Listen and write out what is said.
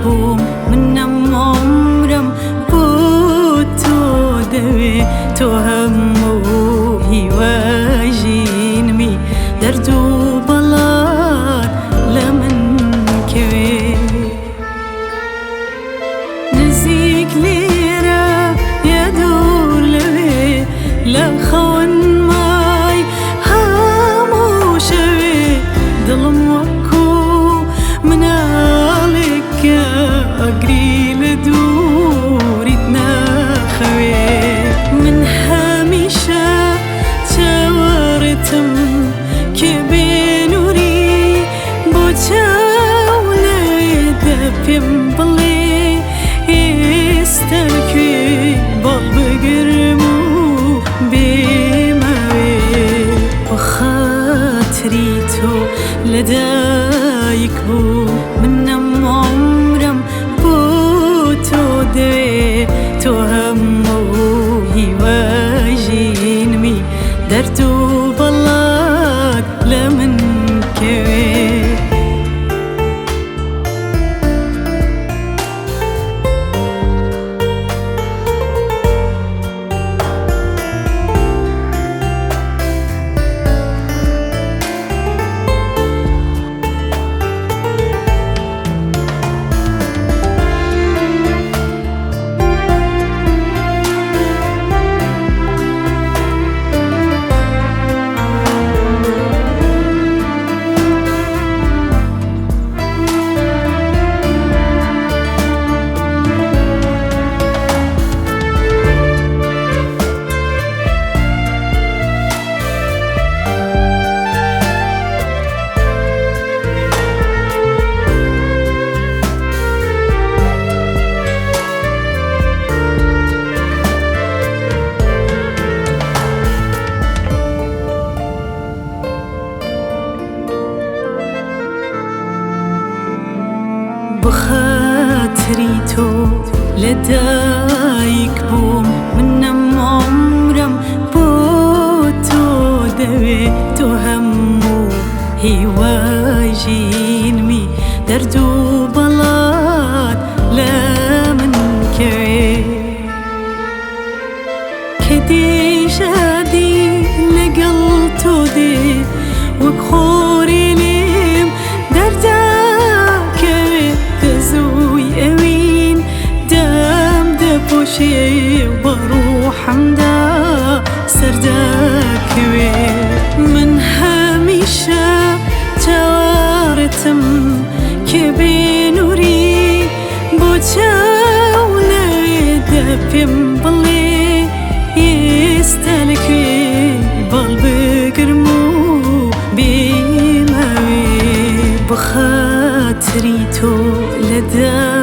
بوم منم عمرم بۆ تۆ دەوێ تۆ هەموو هیواژینمی دەرد و بەڵات لە من کەوێ نزیک لێرە یا دوور لەوێ لە خەون مای هەموو شەوێ دڵم وەکو مناڵێکە ئەگری لە دووریت ناخەوێ من هەمیشە چاوەڕێتم کە بێنووری بۆ چاو لەوێدا پێم بڵێ ئێستا لەکوێ بەڵ بگرم و بێمەوێ بە خاتری تۆ لەدایک بوو منم عمرم بۆ تۆ دەوێ تۆ هەموو هیواژینمی دەرد و بەڵات لە من کەوێ بخاطری تۆ لەدایک بووم منم عمرم بۆ تۆ دەوێ تۆ هەموو هیواژینمی دەرد و بەڵات لە من کەوێ کە دێژادی لەگەڵ تۆ دێ وەک خۆری لێم دەردا بە ڕوحەمدا سەردەکەوێ من هەمیشە چاوەڕێتم کە بێنووری بۆ چاو لەوێدا پێم بڵێ ئێستا لەکوێ بەڵ بگرم و بێمەوێ بە خاتری تۆ لەدایک